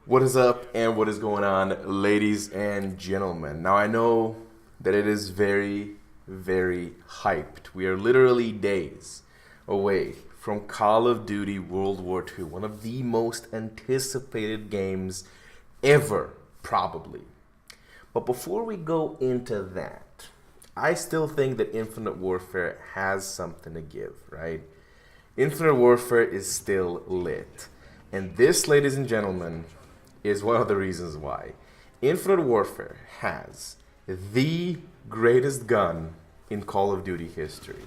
What is up and what is going on, ladies and gentlemen? Now, I know that it is very, very hyped. We are literally days away from Call of Duty World War II, one of the most anticipated games ever, probably. But before we go into that, I still think that Infinite Warfare has something to give, right? Infinite Warfare is still lit. And this, ladies and gentlemen, is one of the reasons why. Infinite Warfare has the greatest gun in Call of Duty history.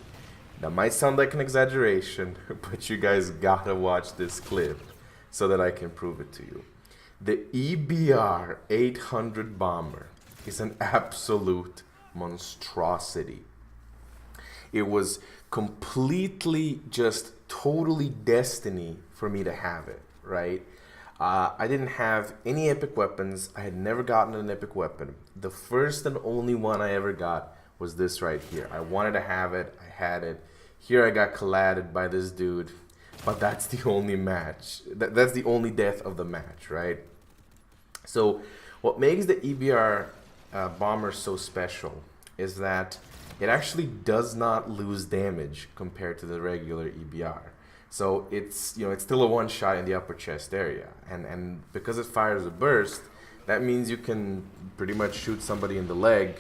That might sound like an exaggeration, but you guys gotta watch this clip so that I can prove it to you. The EBR 800 bomber is an absolute monstrosity. It was completely, just totally destiny for me to have it, right? I didn't have any epic weapons. I had never gotten an epic weapon. The first and only one I ever got was this right here. I wanted to have it. I had it. Here I got collided by this dude. But that's the only match. That's the only death of the match, right? So what makes the EBR bomber so special is that it actually does not lose damage compared to the regular EBR. So it's still a one shot in the upper chest area, and because it fires a burst, that means you can pretty much shoot somebody in the leg,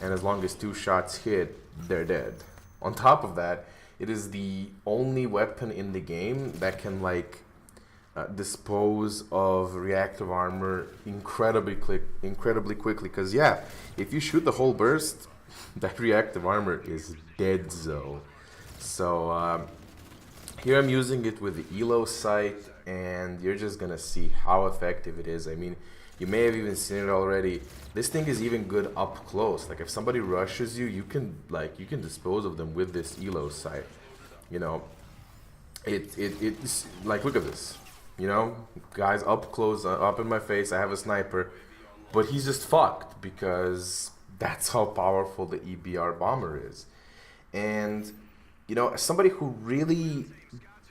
and as long as two shots hit, they're dead. On top of that, it is the only weapon in the game that can dispose of reactive armor incredibly quickly. Because yeah, if you shoot the whole burst, that reactive armor is dead. So here I'm using it with the Elo sight, and you're just gonna see how effective it is. I mean, you may have even seen it already. This thing is even good up close. Like if somebody rushes you, you can dispose of them with this Elo sight. You know, it's like, look at this. You know, guys up close, up in my face. I have a sniper, but he's just fucked because that's how powerful the EBR bomber is. And as somebody who really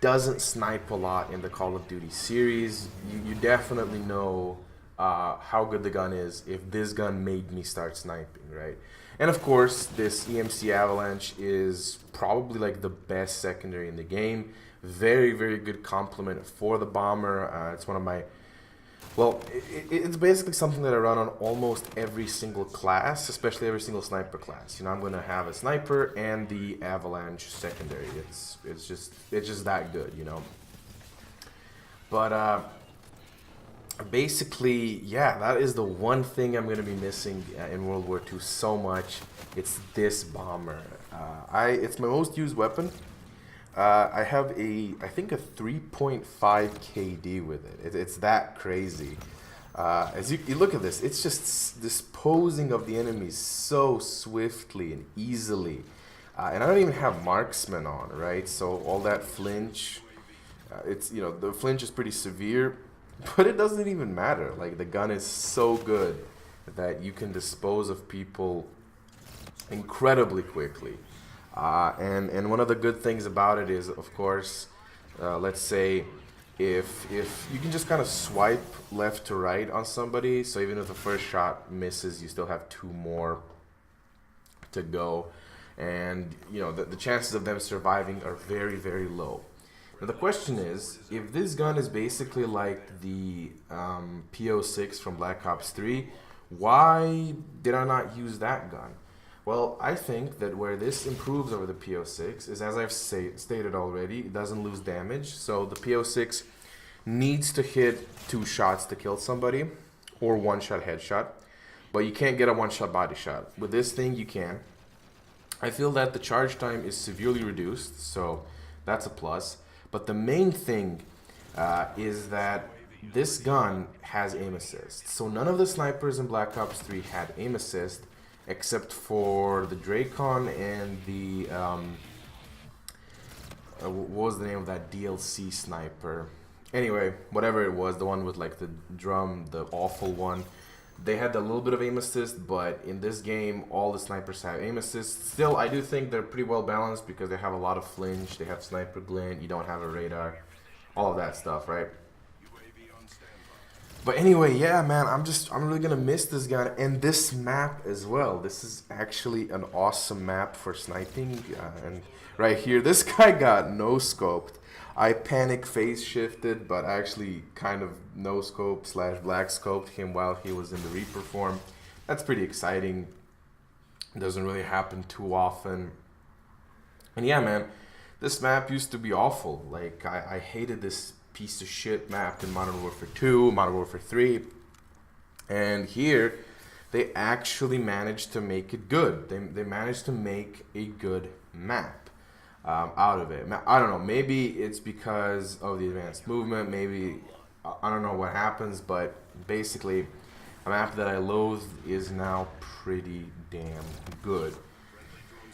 doesn't snipe a lot in the Call of Duty series, you definitely know how good the gun is if this gun made me start sniping, right? And of course, this EMC Avalanche is probably like the best secondary in the game. Very, very good complement for the bomber. It's one of my it's basically something that I run on almost every single class, especially every single sniper class. I'm going to have a sniper and the Avalanche secondary. It's just that good, But basically, yeah, that is the one thing I'm going to be missing in World War II so much. It's this bomber. It's my most used weapon. I have I think a 3.5 KD with it. It's that crazy. As you look at this, it's just disposing of the enemies so swiftly and easily. And I don't even have marksman on, right? So all that flinch, the flinch is pretty severe, but it doesn't even matter. Like the gun is so good that you can dispose of people incredibly quickly. And one of the good things about it is, of course, let's say if you can just kind of swipe left to right on somebody, so even if the first shot misses, you still have two more to go, and the chances of them surviving are very, very low. Now the question is, if this gun is basically like the PO6 from Black Ops 3, why did I not use that gun? Well, I think that where this improves over the PO6 is, as I've stated already, it doesn't lose damage. So the PO6 needs to hit two shots to kill somebody, or one-shot headshot, but you can't get a one-shot body shot. With this thing, you can. I feel that the charge time is severely reduced, so that's a plus. But the main thing is that this gun has aim assist. So none of the snipers in Black Ops 3 had aim assist, except for the Dracon and the what was the name of that DLC sniper? Anyway, whatever it was, the one with like the drum, the awful one. They had a little bit of aim assist, but in this game, all the snipers have aim assist. Still, I do think they're pretty well balanced because they have a lot of flinch, they have sniper glint, you don't have a radar, all of that stuff, right? But anyway, yeah, man, I'm really gonna miss this gun and this map as well. This is actually an awesome map for sniping. And right here, this guy got no scoped. I panic phase shifted, but actually kind of no scope slash black scoped him while he was in the Reaper form. That's pretty exciting. It doesn't really happen too often. And yeah, man, this map used to be awful. Like, I hated this piece of shit map in Modern Warfare 2, Modern Warfare 3. And here, they actually managed to make it good. They managed to make a good map out of it. I don't know, maybe it's because of the advanced movement, maybe, I don't know what happens, but basically, a map that I loathed is now pretty damn good.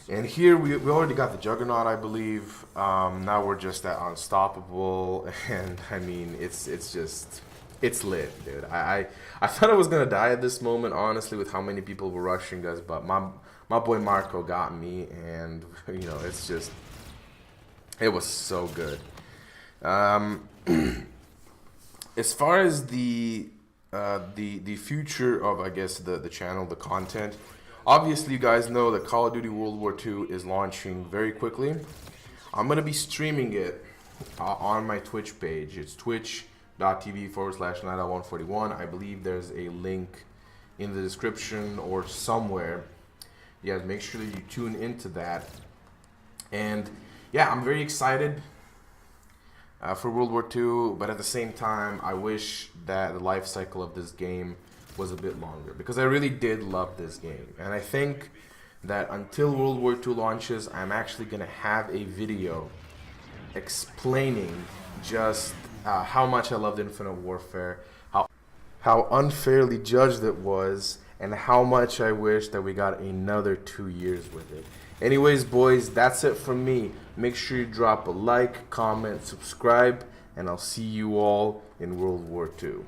And here we already got the Juggernaut, I believe. Now we're just at Unstoppable, and I mean it's lit, dude. I thought I was gonna die at this moment, honestly, with how many people were rushing us, but my boy Marco got me, and you know it was so good. As far as the future of, I guess, the channel, the content. Obviously, you guys know that Call of Duty World War II is launching very quickly. I'm going to be streaming it on my Twitch page. It's twitch.tv/Nida141. I believe there's a link in the description or somewhere. Yeah, make sure that you tune into that. And yeah, I'm very excited for World War II, but at the same time, I wish that the life cycle of this game was a bit longer, because I really did love this game, and I think that until World War II launches, I'm actually gonna have a video explaining just how much I loved Infinite Warfare, how unfairly judged it was, and how much I wish that we got another 2 years with it. Anyways, boys, that's it from me. Make sure you drop a like, comment, subscribe, and I'll see you all in World War II.